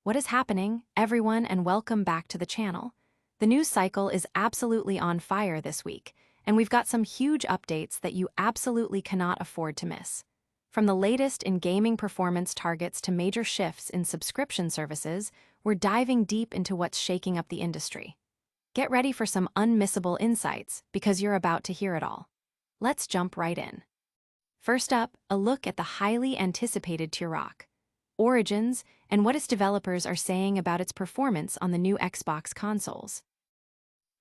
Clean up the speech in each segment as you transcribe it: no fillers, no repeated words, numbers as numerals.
What is happening, everyone, and welcome back to the channel. The news cycle is absolutely on fire this week, and we've got some huge updates that you absolutely cannot afford to miss. From the latest in gaming performance targets to major shifts in subscription services, we're diving deep into what's shaking up the industry. Get ready for some unmissable insights because you're about to hear it all. Let's jump right in. First up, a look at the highly anticipated Turok Origins, and what its developers are saying about its performance on the new Xbox consoles.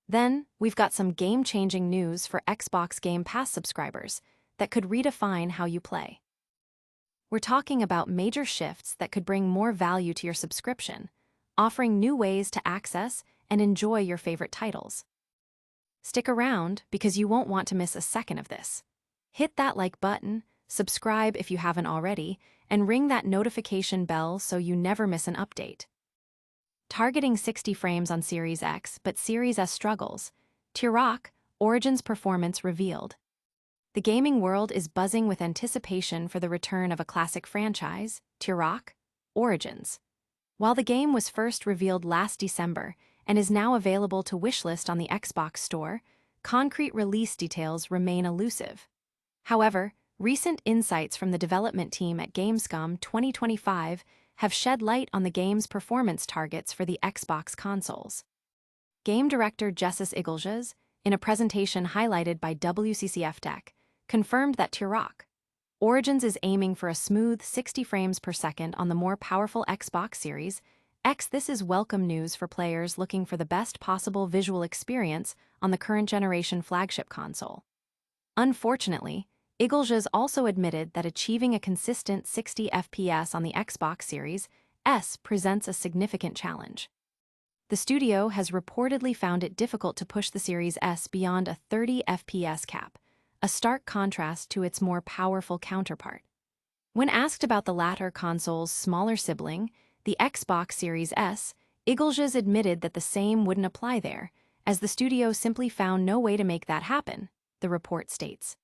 Then, we've got some game-changing news for Xbox Game Pass subscribers that could redefine how you play. We're talking about major shifts that could bring more value to your subscription, offering new ways to access and enjoy your favorite titles. Stick around because you won't want to miss a second of this. Hit that like button, subscribe if you haven't already, and ring that notification bell so you never miss an update. Targeting 60 frames on Series X, but Series S struggles. Turok Origins performance revealed. The gaming world is buzzing with anticipation for the return of a classic franchise, Turok Origins. While the game was first revealed last December and is now available to wishlist on the Xbox Store, concrete release details remain elusive. However, recent insights from the development team at Gamescom 2025 have shed light on the game's performance targets for the Xbox consoles. Game director Jessis Iglesias, in a presentation highlighted by WCCF Tech, confirmed that Turok Origins is aiming for a smooth 60 frames per second on the more powerful Xbox Series X. This is welcome news for players looking for the best possible visual experience on the current generation flagship console. Unfortunately, Iglesias also admitted that achieving a consistent 60 FPS on the Xbox Series S presents a significant challenge. The studio has reportedly found it difficult to push the Series S beyond a 30 FPS cap, a stark contrast to its more powerful counterpart. When asked about the latter console's smaller sibling, the Xbox Series S, Iglesias admitted that the same wouldn't apply there, as the studio simply found no way to make that happen, the report states.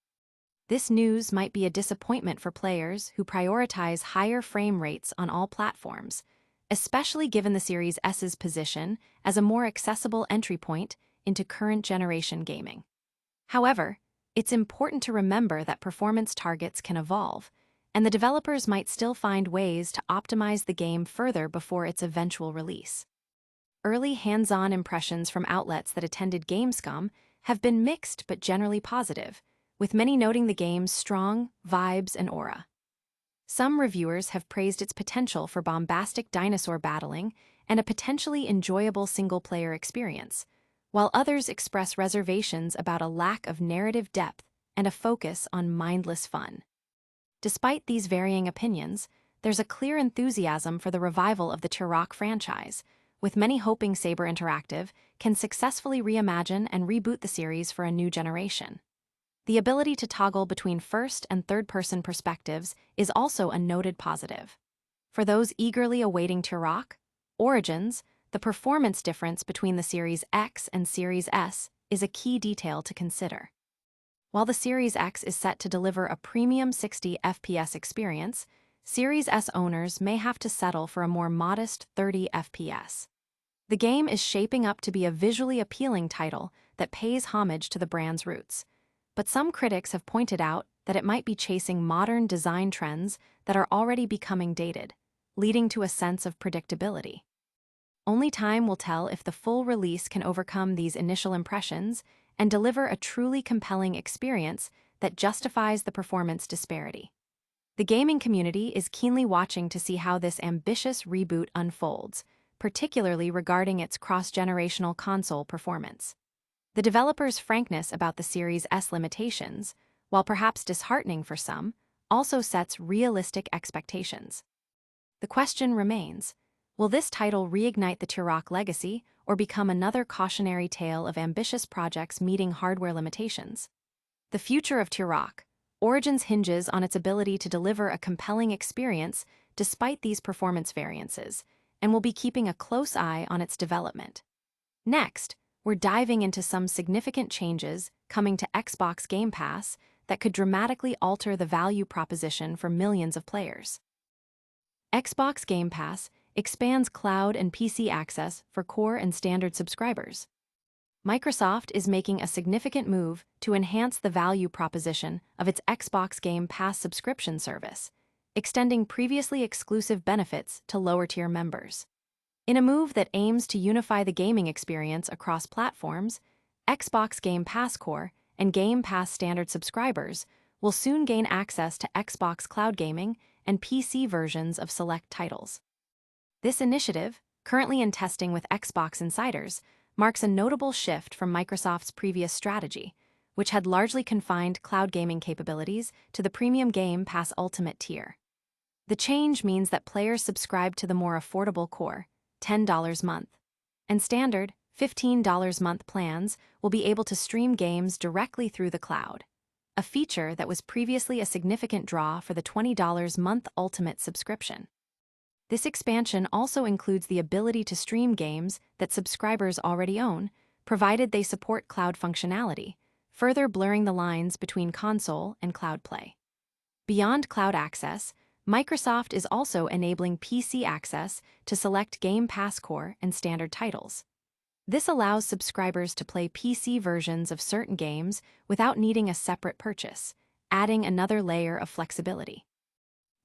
This news might be a disappointment for players who prioritize higher frame rates on all platforms, especially given the Series S's position as a more accessible entry point into current generation gaming. However, it's important to remember that performance targets can evolve, and the developers might still find ways to optimize the game further before its eventual release. Early hands-on impressions from outlets that attended Gamescom have been mixed but generally positive, with many noting the game's strong vibes and aura. Some reviewers have praised its potential for bombastic dinosaur battling and a potentially enjoyable single-player experience, while others express reservations about a lack of narrative depth and a focus on mindless fun. Despite these varying opinions, there's a clear enthusiasm for the revival of the Turok franchise, with many hoping Saber Interactive can successfully reimagine and reboot the series for a new generation. The ability to toggle between first and third-person perspectives is also a noted positive. For those eagerly awaiting Turok Origins, the performance difference between the Series X and Series S is a key detail to consider. While the Series X is set to deliver a premium 60 FPS experience, Series S owners may have to settle for a more modest 30 FPS. The game is shaping up to be a visually appealing title that pays homage to the brand's roots, but some critics have pointed out that it might be chasing modern design trends that are already becoming dated, leading to a sense of predictability. Only time will tell if the full release can overcome these initial impressions and deliver a truly compelling experience that justifies the performance disparity. The gaming community is keenly watching to see how this ambitious reboot unfolds, particularly regarding its cross-generational console performance. The developer's frankness about the Series S limitations, while perhaps disheartening for some, also sets realistic expectations. The question remains, will this title reignite the Turok legacy or become another cautionary tale of ambitious projects meeting hardware limitations? The future of Turok Origins hinges on its ability to deliver a compelling experience despite these performance variances, and we'll be keeping a close eye on its development. Next, we're diving into some significant changes coming to Xbox Game Pass that could dramatically alter the value proposition for millions of players. Xbox Game Pass expands cloud and PC access for core and standard subscribers. Microsoft is making a significant move to enhance the value proposition of its Xbox Game Pass subscription service, extending previously exclusive benefits to lower-tier members. In a move that aims to unify the gaming experience across platforms, Xbox Game Pass Core and Game Pass Standard subscribers will soon gain access to Xbox Cloud Gaming and PC versions of select titles. This initiative, currently in testing with Xbox insiders, marks a notable shift from Microsoft's previous strategy, which had largely confined cloud gaming capabilities to the premium Game Pass Ultimate tier. The change means that players subscribed to the more affordable core, $10 month, and standard, $15 month plans will be able to stream games directly through the cloud, a feature that was previously a significant draw for the $20 month Ultimate subscription. This expansion also includes the ability to stream games that subscribers already own, provided they support cloud functionality, further blurring the lines between console and cloud play. Beyond cloud access, Microsoft is also enabling PC access to select Game Pass Core and standard titles. This allows subscribers to play PC versions of certain games without needing a separate purchase, adding another layer of flexibility.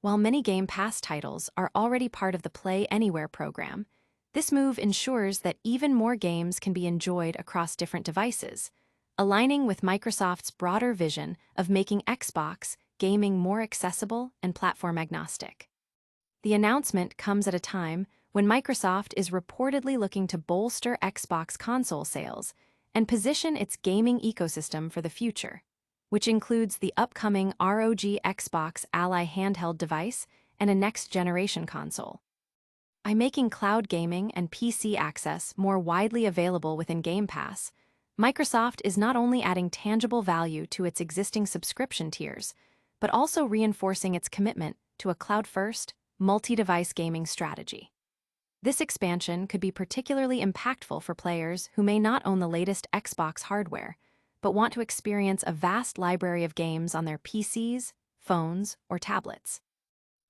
While many Game Pass titles are already part of the Play Anywhere program, this move ensures that even more games can be enjoyed across different devices, aligning with Microsoft's broader vision of making Xbox gaming more accessible and platform-agnostic. The announcement comes at a time when Microsoft is reportedly looking to bolster Xbox console sales and position its gaming ecosystem for the future, which includes the upcoming ROG Xbox Ally handheld device and a next-generation console. By making cloud gaming and PC access more widely available within Game Pass, Microsoft is not only adding tangible value to its existing subscription tiers, but also reinforcing its commitment to a cloud-first, multi-device gaming strategy. This expansion could be particularly impactful for players who may not own the latest Xbox hardware, but want to experience a vast library of games on their PCs, phones, or tablets.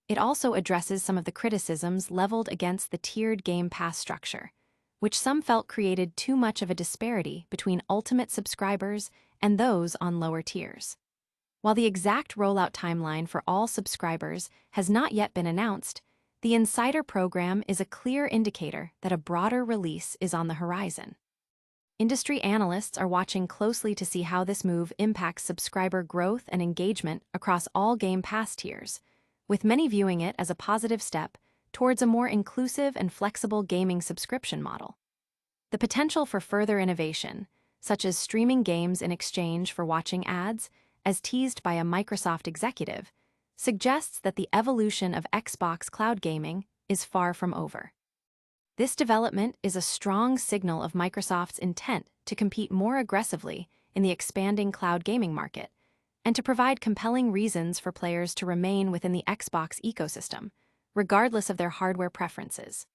It also addresses some of the criticisms leveled against the tiered Game Pass structure, which some felt created too much of a disparity between Ultimate subscribers and those on lower tiers. While the exact rollout timeline for all subscribers has not yet been announced, the Insider program is a clear indicator that a broader release is on the horizon. Industry analysts are watching closely to see how this move impacts subscriber growth and engagement across all Game Pass tiers, with many viewing it as a positive step towards a more inclusive and flexible gaming subscription model. The potential for further innovation, such as streaming games in exchange for watching ads, as teased by a Microsoft executive, suggests that the evolution of Xbox cloud gaming is far from over. This development is a strong signal of Microsoft's intent to compete more aggressively in the expanding cloud gaming market, and to provide compelling reasons for players to remain within the Xbox ecosystem, regardless of their hardware preferences.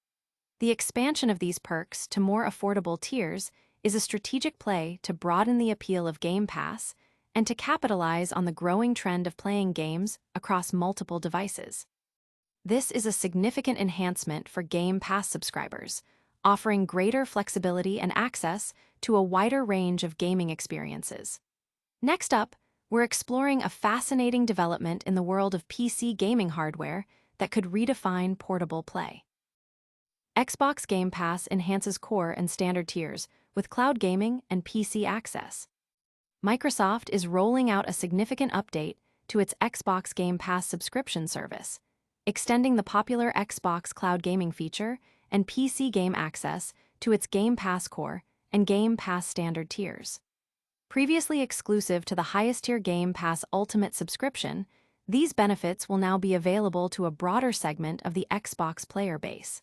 The expansion of these perks to more affordable tiers is a strategic play to broaden the appeal of Game Pass and to capitalize on the growing trend of playing games across multiple devices. This is a significant enhancement for Game Pass subscribers, offering greater flexibility and access to a wider range of gaming experiences. Next up, we're exploring a fascinating development in the world of PC gaming hardware that could redefine portable play. Xbox Game Pass enhances core and standard tiers with cloud gaming and PC access. Microsoft is rolling out a significant update to its Xbox Game Pass subscription service, extending the popular Xbox Cloud Gaming feature and PC game access to its Game Pass Core and Game Pass Standard tiers. Previously exclusive to the highest-tier Game Pass Ultimate subscription, these benefits will now be available to a broader segment of the Xbox player base.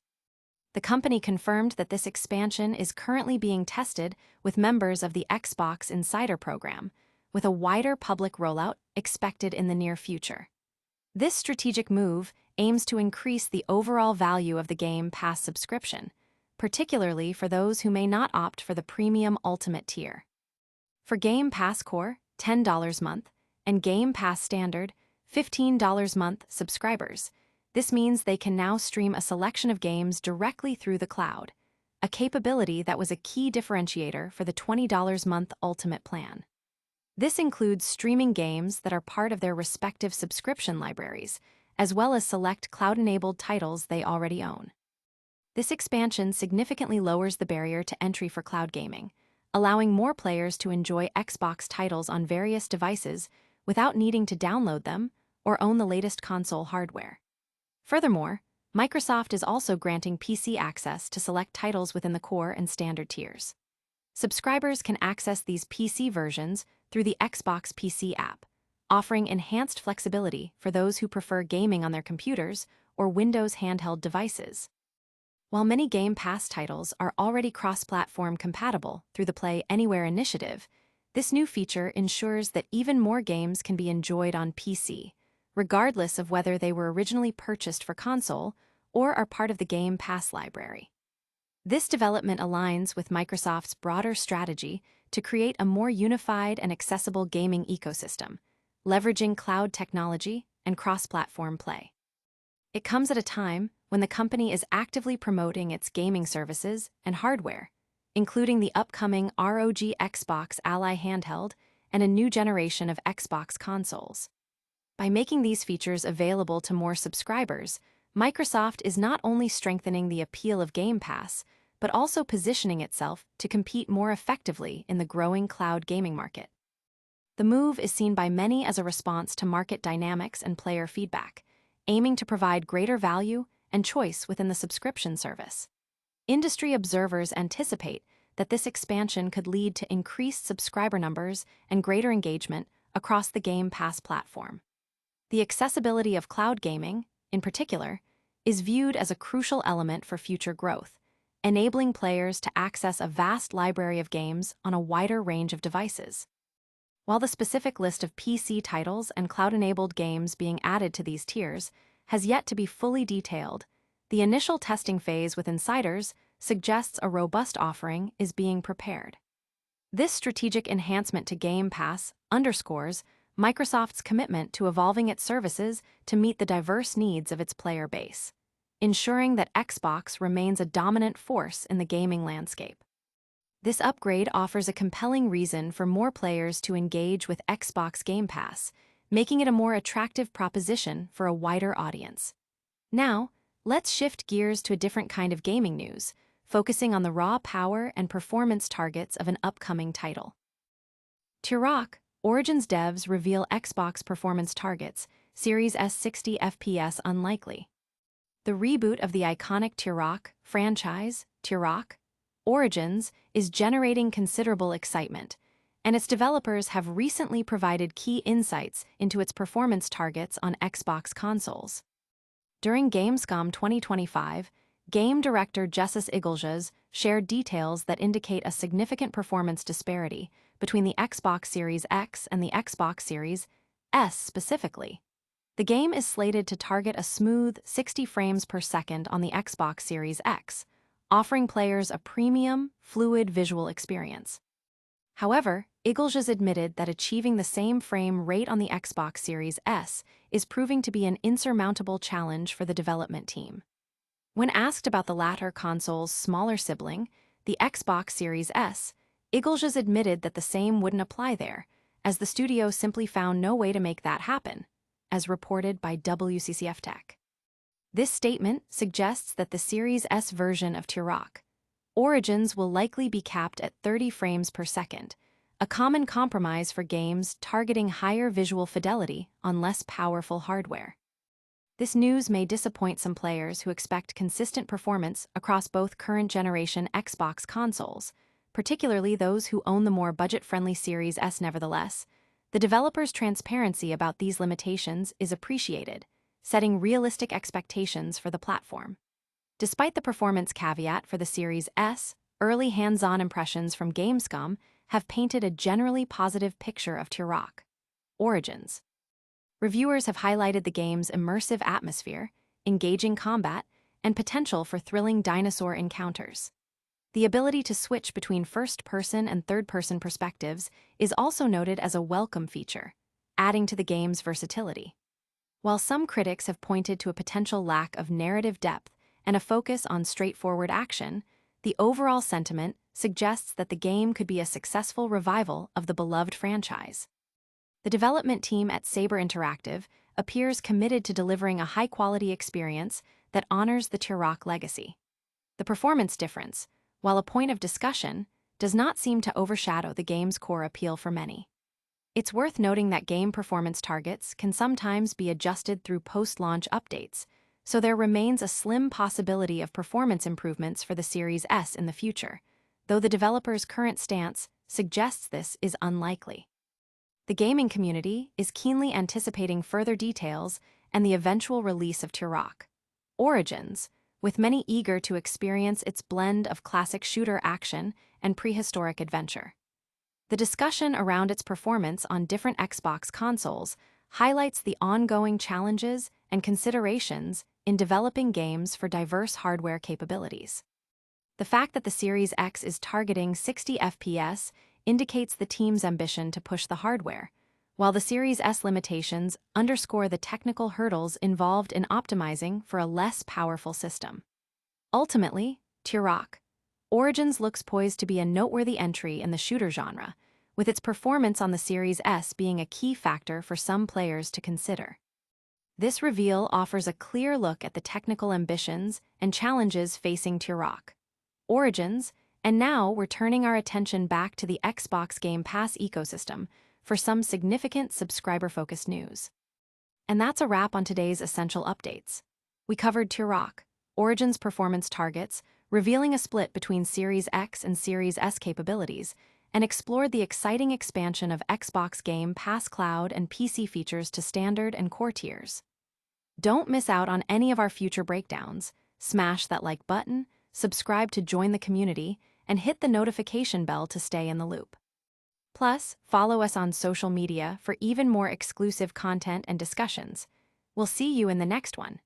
The company confirmed that this expansion is currently being tested with members of the Xbox Insider program, with a wider public rollout expected in the near future. This strategic move aims to increase the overall value of the Game Pass subscription, particularly for those who may not opt for the premium Ultimate tier. For Game Pass Core, $10 month, and Game Pass Standard, $15 month subscribers, This means they can now stream a selection of games directly through the cloud, a capability that was a key differentiator for the $20 month Ultimate plan. This includes streaming games that are part of their respective subscription libraries, as well as select cloud-enabled titles they already own. This expansion significantly lowers the barrier to entry for cloud gaming, allowing more players to enjoy Xbox titles on various devices without needing to download them or own the latest console hardware. Furthermore, Microsoft is also granting PC access to select titles within the core and standard tiers. Subscribers can access these PC versions through the Xbox PC app, offering enhanced flexibility for those who prefer gaming on their computers or Windows handheld devices. While many Game Pass titles are already cross-platform compatible through the Play Anywhere initiative, this new feature ensures that even more games can be enjoyed on PC, regardless of whether they were originally purchased for console or are part of the Game Pass library. This development aligns with Microsoft's broader strategy to create a more unified and accessible gaming ecosystem, leveraging cloud technology and cross-platform play. It comes at a time when the company is actively promoting its gaming services and hardware, including the upcoming ROG Xbox Ally handheld and a new generation of Xbox consoles. By making these features available to more subscribers, Microsoft is not only strengthening the appeal of Game Pass, but also positioning itself to compete more effectively in the growing cloud gaming market. The move is seen by many as a response to market dynamics and player feedback, aiming to provide greater value and choice within the subscription service. Industry observers anticipate that this expansion could lead to increased subscriber numbers and greater engagement across the Game Pass platform. The accessibility of cloud gaming, in particular, is viewed as a crucial element for future growth, enabling players to access a vast library of games on a wider range of devices. While the specific list of PC titles and cloud-enabled games being added to these tiers has yet to be fully detailed, the initial testing phase with insiders suggests a robust offering is being prepared. This strategic enhancement to Game Pass underscores Microsoft's commitment to evolving its services to meet the diverse needs of its player base, ensuring that Xbox remains a dominant force in the gaming landscape. This upgrade offers a compelling reason for more players to engage with Xbox Game Pass, making it a more attractive proposition for a wider audience. Now, let's shift gears to a different kind of gaming news, focusing on the raw power and performance targets of an upcoming title. Turok, Origin's devs reveal Xbox performance targets, Series S 60 FPS unlikely. The reboot of the iconic Turok franchise, Turok Origins, is generating considerable excitement, and its developers have recently provided key insights into its performance targets on Xbox consoles. During Gamescom 2025, game director Jesús Iglesias shared details that indicate a significant performance disparity between the Xbox Series X and the Xbox Series S specifically. The game is slated to target a smooth 60 frames per second on the Xbox Series X, offering players a premium, fluid visual experience. However, Iglesias admitted that achieving the same frame rate on the Xbox Series S is proving to be an insurmountable challenge for the development team. When asked about the latter console's smaller sibling, the Xbox Series S, Iglesias admitted that the same wouldn't apply there, as the studio simply found no way to make that happen, as reported by WCCF Tech. This statement suggests that the Series S version of Turok Origins will likely be capped at 30 frames per second, a common compromise for games targeting higher visual fidelity on less powerful hardware. This news may disappoint some players who expect consistent performance across both current-generation Xbox consoles, particularly those who own the more budget-friendly Series S. Nevertheless, the developer's transparency about these limitations is appreciated, setting realistic expectations for the platform. Despite the performance caveat for the Series S, early hands-on impressions from Gamescom have painted a generally positive picture of Turok Origins. Reviewers have highlighted the game's immersive atmosphere, engaging combat, and potential for thrilling dinosaur encounters. The ability to switch between first-person and third-person perspectives is also noted as a welcome feature, adding to the game's versatility. While some critics have pointed to a potential lack of narrative depth and a focus on straightforward action, the overall sentiment suggests that the game could be a successful revival of the beloved franchise. The development team at Saber Interactive appears committed to delivering a high-quality experience that honors the Turok legacy. The performance difference, while a point of discussion, does not seem to overshadow the game's core appeal for many. It's worth noting that game performance targets can sometimes be adjusted through post-launch updates, so there remains a slim possibility of performance improvements for the Series S in the future, though the developer's current stance suggests this is unlikely. The gaming community is keenly anticipating further details and the eventual release of Turok Origins, with many eager to experience its blend of classic shooter action and prehistoric adventure. The discussion around its performance on different Xbox consoles highlights the ongoing challenges and considerations in developing games for diverse hardware capabilities. The fact that the Series X is targeting 60 FPS indicates the team's ambition to push the hardware, while the Series S limitations underscore the technical hurdles involved in optimizing for a less powerful system. Ultimately, Turok Origins looks poised to be a noteworthy entry in the shooter genre, with its performance on the Series S being a key factor for some players to consider. This reveal offers a clear look at the technical ambitions and challenges facing Turok Origins, and now we're turning our attention back to the Xbox Game Pass ecosystem for some significant subscriber-focused news. And that's a wrap on today's essential updates. We covered Turok Origins performance targets, revealing a split between Series X and Series S capabilities, and explored the exciting expansion of Xbox Game Pass Cloud and PC features to standard and core tiers. Don't miss out on any of our future breakdowns. Smash that like button, subscribe to join the community, and hit the notification bell to stay in the loop. Plus, follow us on social media for even more exclusive content and discussions. We'll see you in the next one.